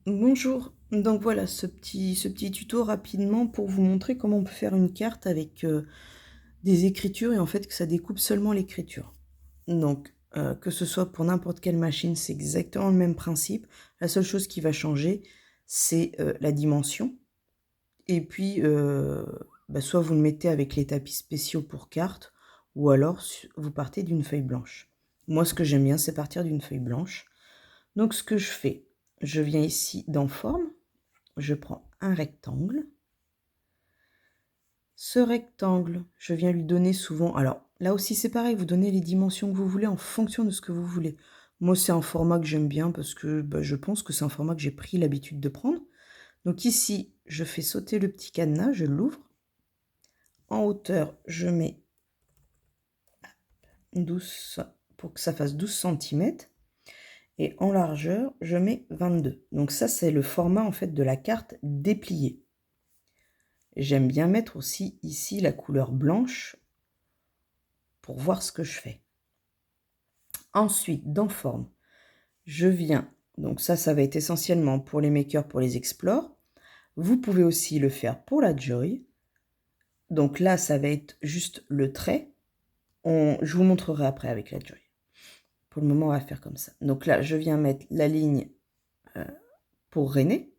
Bonjour, donc voilà ce petit tuto rapidement pour vous montrer comment on peut faire une carte avec des écritures et en fait que ça découpe seulement l'écriture. Donc que ce soit pour n'importe quelle machine, c'est exactement le même principe. La seule chose qui va changer, c'est la dimension. Et puis, soit vous le mettez avec les tapis spéciaux pour cartes, ou alors vous partez d'une feuille blanche. Moi, ce que j'aime bien, c'est partir d'une feuille blanche. Donc ce que je fais, je viens ici dans Forme. Je prends un rectangle. Ce rectangle, je viens lui donner souvent... Alors, là aussi, c'est pareil, vous donnez les dimensions que vous voulez en fonction de ce que vous voulez. Moi, c'est un format que j'aime bien parce que je pense que c'est un format que j'ai pris l'habitude de prendre. Donc ici, je fais sauter le petit cadenas, je l'ouvre. En hauteur, je mets 12 pour que ça fasse 12 cm. Et en largeur, je mets 22. Donc ça, c'est le format en fait de la carte dépliée. J'aime bien mettre aussi ici la couleur blanche pour voir ce que je fais. Ensuite, dans Forme, je viens, donc ça va être essentiellement pour les makers, pour les explore. Vous pouvez aussi le faire pour la Joy. Donc là, ça va être juste le trait. Je vous montrerai après avec la Joy. Pour le moment, on va faire comme ça. Donc là, je viens mettre la ligne pour René.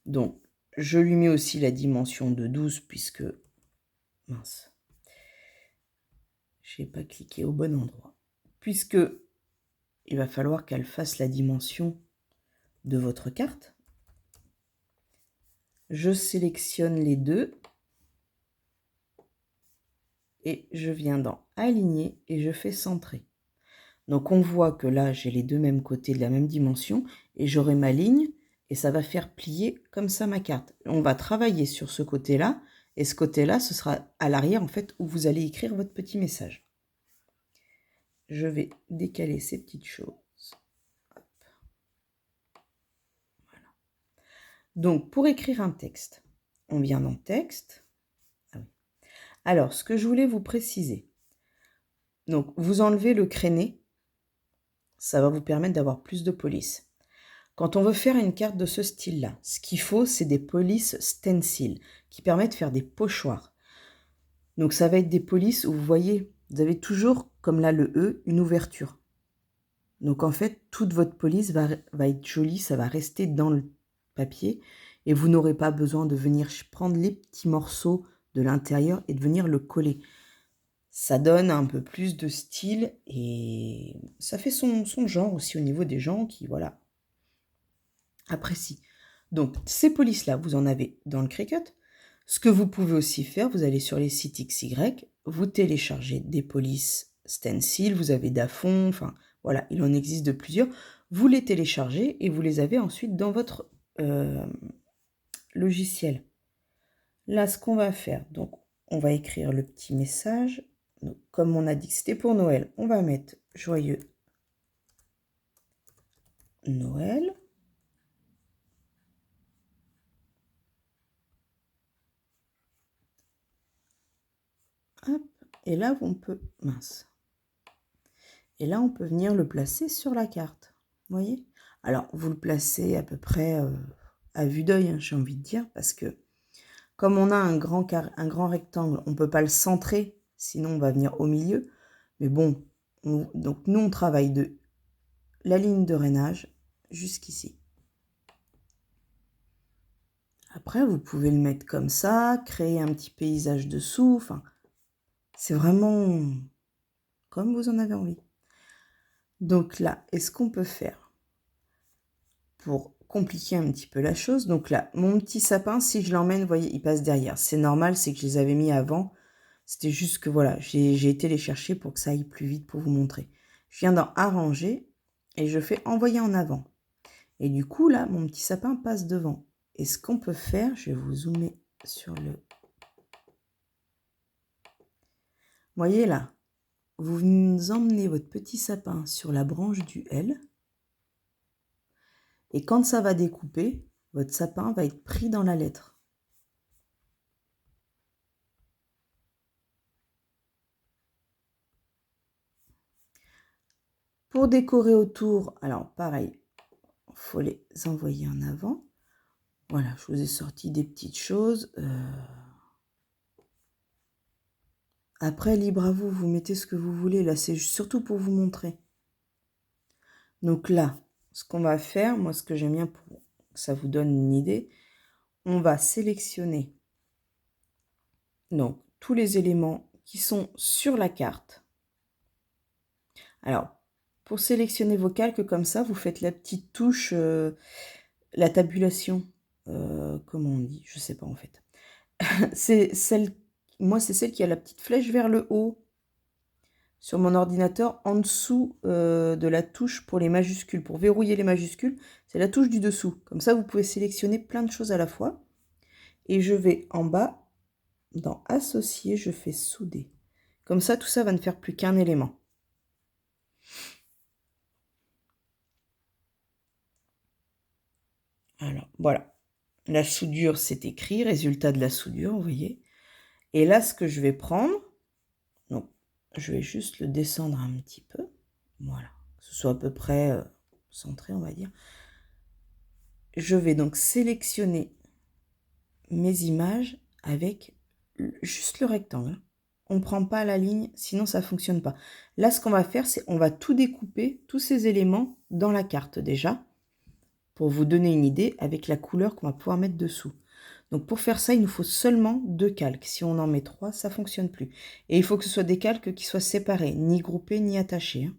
Donc, je lui mets aussi la dimension de 12 puisque... Mince. Je n'ai pas cliqué au bon endroit. Puisque il va falloir qu'elle fasse la dimension de votre carte. Je sélectionne les deux. Et je viens dans Aligner et je fais Centrer. Donc on voit que là, j'ai les deux mêmes côtés de la même dimension et j'aurai ma ligne et ça va faire plier comme ça ma carte. On va travailler sur ce côté-là et ce côté-là, ce sera à l'arrière en fait où vous allez écrire votre petit message. Je vais décaler ces petites choses. Hop. Voilà. Donc pour écrire un texte, on vient dans Texte. Ah oui. Alors, ce que je voulais vous préciser, donc vous enlevez le créné, ça va vous permettre d'avoir plus de police. Quand on veut faire une carte de ce style-là, ce qu'il faut, c'est des polices stencil qui permettent de faire des pochoirs. Donc ça va être des polices où vous voyez, vous avez toujours, comme là le E, une ouverture. Donc en fait, toute votre police va être jolie, ça va rester dans le papier et vous n'aurez pas besoin de venir prendre les petits morceaux de l'intérieur et de venir le coller. Ça donne un peu plus de style et ça fait son genre aussi au niveau des gens qui, voilà, apprécient. Donc, ces polices-là, vous en avez dans le Cricut. Ce que vous pouvez aussi faire, vous allez sur les sites XY, vous téléchargez des polices stencil, vous avez Dafont, enfin, voilà, il en existe de plusieurs. Vous les téléchargez et vous les avez ensuite dans votre logiciel. Là, ce qu'on va faire, donc, on va écrire le petit message. Donc, comme on a dit que c'était pour Noël, on va mettre joyeux Noël. Hop, et là, on peut... Mince. Et là, on peut venir le placer sur la carte. Vous voyez? Alors, vous le placez à peu près à vue d'œil, hein, j'ai envie de dire, parce que comme on a un grand rectangle, on ne peut pas le centrer, sinon on va venir au milieu. Mais bon, donc nous, on travaille de la ligne de rainage jusqu'ici. Après, vous pouvez le mettre comme ça, créer un petit paysage dessous. Enfin, c'est vraiment comme vous en avez envie. Donc là, est-ce qu'on peut faire pour compliquer un petit peu la chose? Donc là, mon petit sapin, si je l'emmène, vous voyez, il passe derrière. C'est normal, c'est que je les avais mis avant. C'était juste que voilà, j'ai été les chercher pour que ça aille plus vite pour vous montrer. Je viens dans Arranger et je fais Envoyer en avant. Et du coup, là, mon petit sapin passe devant. Et ce qu'on peut faire, je vais vous zoomer sur le... Vous voyez là, vous emmenez votre petit sapin sur la branche du L. Et quand ça va découper, votre sapin va être pris dans la lettre. Pour décorer autour, alors pareil, faut les envoyer en avant. Voilà, je vous ai sorti des petites choses. Après, libre à vous, vous mettez ce que vous voulez. Là, c'est surtout pour vous montrer. Donc là, ce qu'on va faire, moi, ce que j'aime bien pour que ça vous donne une idée, on va sélectionner donc tous les éléments qui sont sur la carte. Alors, pour sélectionner vos calques comme ça, vous faites la petite touche, la tabulation. Comment on dit? Je sais pas en fait. C'est celle, moi c'est celle qui a la petite flèche vers le haut sur mon ordinateur, en dessous de la touche pour les majuscules. Pour verrouiller les majuscules, c'est la touche du dessous. Comme ça, vous pouvez sélectionner plein de choses à la fois. Et je vais en bas, dans Associer, je fais Souder. Comme ça, tout ça va ne faire plus qu'un élément. Alors, voilà. La soudure, c'est écrit, résultat de la soudure, vous voyez. Et là, ce que je vais prendre, donc, je vais juste le descendre un petit peu. Voilà. Que ce soit à peu près centré, on va dire. Je vais donc sélectionner mes images avec juste le rectangle. On ne prend pas la ligne, sinon ça ne fonctionne pas. Là, ce qu'on va faire, c'est on va tout découper, tous ces éléments, dans la carte déjà, pour vous donner une idée avec la couleur qu'on va pouvoir mettre dessous. Donc pour faire ça, il nous faut seulement 2 calques. Si on en met 3, ça ne fonctionne plus. Et il faut que ce soit des calques qui soient séparés, ni groupés, ni attachés.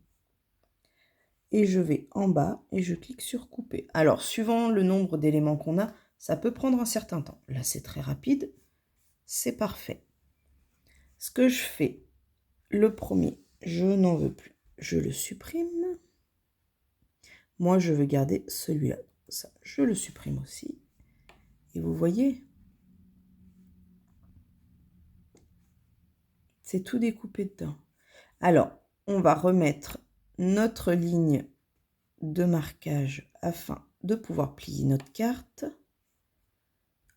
Et je vais en bas et je clique sur couper. Alors, suivant le nombre d'éléments qu'on a, ça peut prendre un certain temps. Là, c'est très rapide. C'est parfait. Ce que je fais, le premier, je n'en veux plus. Je le supprime. Moi, je veux garder celui-là. Ça, je le supprime aussi. Et vous voyez, c'est tout découpé dedans. Alors, on va remettre notre ligne de marquage afin de pouvoir plier notre carte.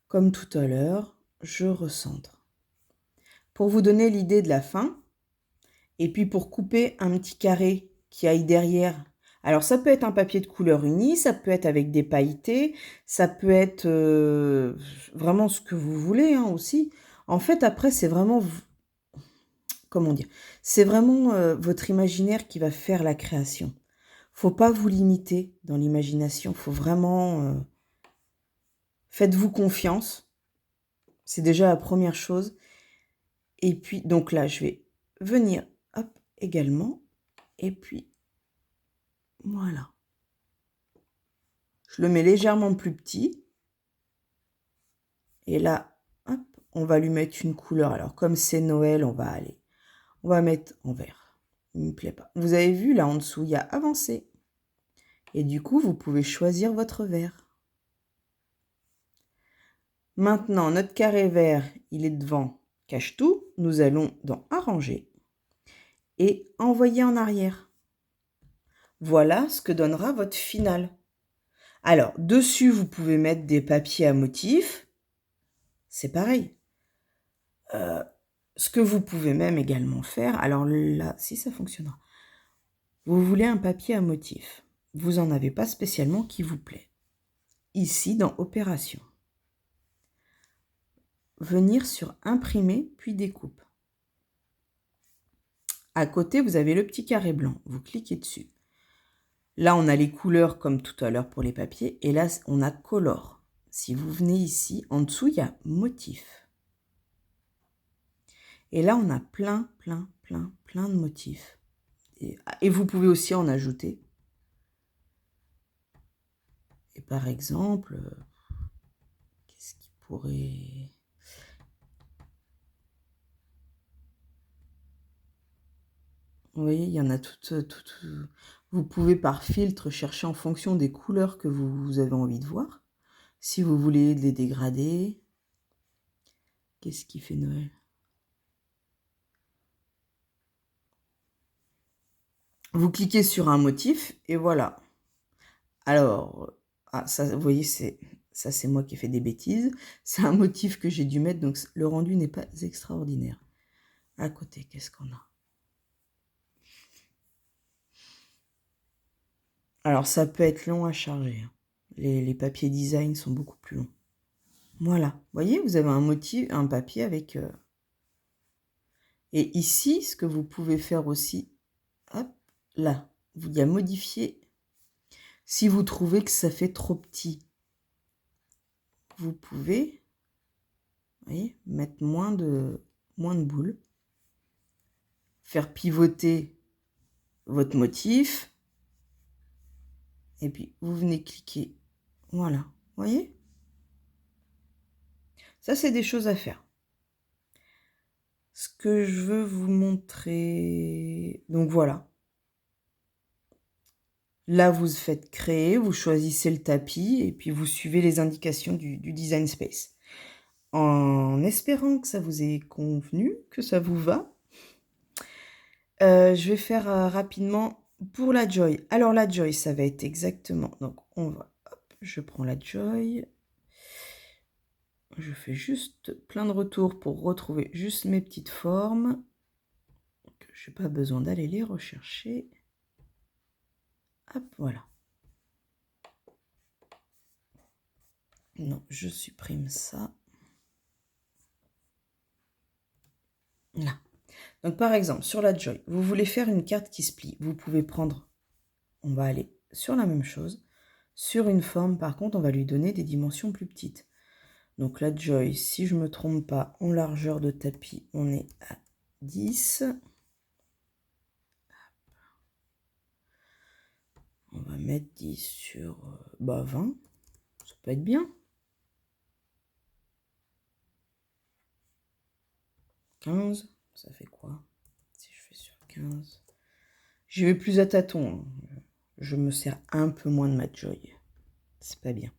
Comme tout à l'heure, je recentre. Pour vous donner l'idée de la fin, et puis pour couper un petit carré qui aille derrière. Alors ça peut être un papier de couleur unie, ça peut être avec des pailletés, ça peut être vraiment ce que vous voulez aussi. En fait, après, c'est vraiment, comment dire, c'est vraiment votre imaginaire qui va faire la création. Faut pas vous limiter dans l'imagination, faut vraiment... faites-vous confiance, c'est déjà la première chose. Et puis, donc là, je vais venir, hop, également, et puis, voilà. Je le mets légèrement plus petit. Et là, hop, on va lui mettre une couleur. Alors, comme c'est Noël, on va mettre en vert. Il ne me plaît pas. Vous avez vu, là, en dessous, il y a avancé. Et du coup, vous pouvez choisir votre vert. Maintenant, notre carré vert, il est devant cache tout. Nous allons dans Arranger et Envoyer en arrière. Voilà ce que donnera votre finale. Alors, dessus, vous pouvez mettre des papiers à motifs. C'est pareil. Ce que vous pouvez même également faire, alors là, si ça fonctionnera, vous voulez un papier à motif. Vous n'en avez pas spécialement qui vous plaît. Ici, dans Opération. Venir sur Imprimer, puis Découpe. À côté, vous avez le petit carré blanc. Vous cliquez dessus. Là, on a les couleurs comme tout à l'heure pour les papiers. Et là, on a Color. Si vous venez ici, en dessous, il y a Motif. Et là, on a plein de motifs. Et vous pouvez aussi en ajouter. Et par exemple, qu'est-ce qui pourrait... Vous voyez, il y en a toutes. Vous pouvez par filtre chercher en fonction des couleurs que vous avez envie de voir. Si vous voulez les dégrader. Qu'est-ce qui fait Noël? Vous cliquez sur un motif et voilà. Alors, ça, vous voyez, ça c'est moi qui ai fait des bêtises. C'est un motif que j'ai dû mettre, donc le rendu n'est pas extraordinaire. À côté, qu'est-ce qu'on a? Alors, ça peut être long à charger. Hein. Les papiers design sont beaucoup plus longs. Voilà. Vous voyez, vous avez un motif, un papier avec... Et ici, ce que vous pouvez faire aussi, hop, là, vous y a modifier. Si vous trouvez que ça fait trop petit, vous pouvez, vous voyez, mettre moins de boules. Faire pivoter votre motif. Et puis, vous venez cliquer. Voilà. Vous voyez? Ça, c'est des choses à faire. Ce que je veux vous montrer... Donc, voilà. Là, vous faites créer, vous choisissez le tapis et puis vous suivez les indications du Design Space. En espérant que ça vous ait convenu, que ça vous va, je vais faire rapidement pour la Joy. Alors, la Joy, ça va être exactement... Donc, on va... Hop, je prends la Joy... Je fais juste plein de retours pour retrouver juste mes petites formes. Je n'ai pas besoin d'aller les rechercher. Hop, voilà. Non, je supprime ça. Là. Donc, par exemple, sur la Joy, vous voulez faire une carte qui se plie. Vous pouvez prendre... On va aller sur la même chose. Sur une forme, par contre, on va lui donner des dimensions plus petites. Donc, la Joy, si je ne me trompe pas, en largeur de tapis, on est à 10. On va mettre 10 sur 20. Ça peut être bien. 15, ça fait quoi? Si je fais sur 15. J'y vais plus à tâtons. Hein. Je me sers un peu moins de ma Joy. C'est pas bien.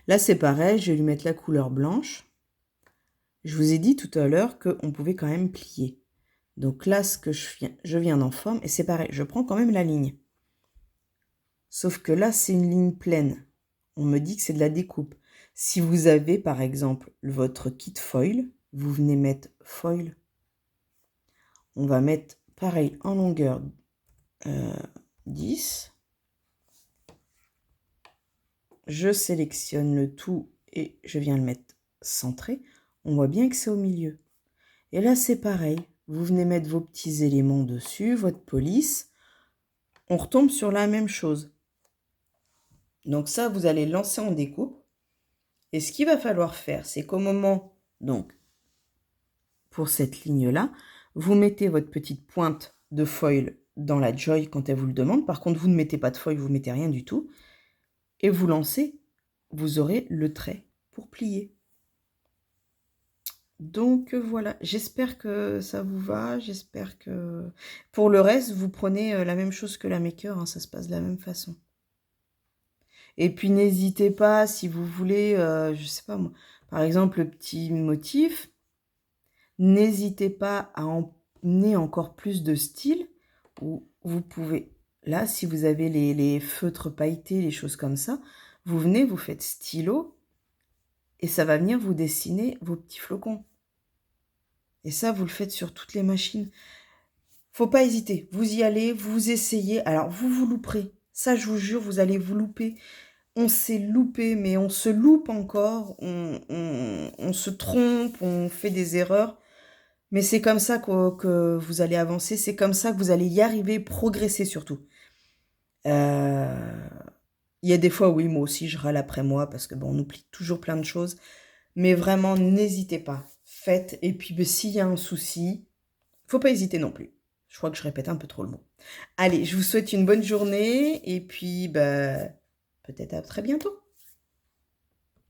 Là, c'est pareil. Je vais lui mettre la couleur blanche. Je vous ai dit tout à l'heure qu'on pouvait quand même plier. Donc là, ce que je viens d'en forme. Et c'est pareil. Je prends quand même la ligne. Sauf que là, c'est une ligne pleine. On me dit que c'est de la découpe. Si vous avez, par exemple, votre kit foil, vous venez mettre foil. On va mettre, pareil, en longueur 10. Je sélectionne le tout et je viens le mettre centré. On voit bien que c'est au milieu. Et là, c'est pareil. Vous venez mettre vos petits éléments dessus, votre police. On retombe sur la même chose. Donc ça, vous allez lancer en découpe. Et ce qu'il va falloir faire, c'est qu'au moment, donc, pour cette ligne-là, vous mettez votre petite pointe de foil dans la Joy quand elle vous le demande. Par contre, vous ne mettez pas de foil, vous ne mettez rien du tout. Et vous lancez, vous aurez le trait pour plier. Donc voilà, j'espère que ça vous va. J'espère que... Pour le reste, vous prenez la même chose que la Maker, hein, ça se passe de la même façon. Et puis n'hésitez pas, si vous voulez, je sais pas moi, par exemple le petit motif, n'hésitez pas à emmener encore plus de style, où vous pouvez, là, si vous avez les feutres pailletés, les choses comme ça, vous venez, vous faites stylo, et ça va venir vous dessiner vos petits flocons. Et ça, vous le faites sur toutes les machines. Faut pas hésiter, vous y allez, vous essayez, alors vous louperez. Ça, je vous jure, vous allez vous louper. On s'est loupé, mais on se loupe encore, on se trompe, on fait des erreurs. Mais c'est comme ça que vous allez avancer, c'est comme ça que vous allez y arriver, progresser surtout. Il y a des fois, oui, moi aussi, je râle après moi, parce que bon, on oublie toujours plein de choses. Mais vraiment, n'hésitez pas, faites. Et puis, ben, s'il y a un souci, faut pas hésiter non plus. Je crois que je répète un peu trop le mot. Allez, je vous souhaite une bonne journée, et puis, ben, peut-être à très bientôt.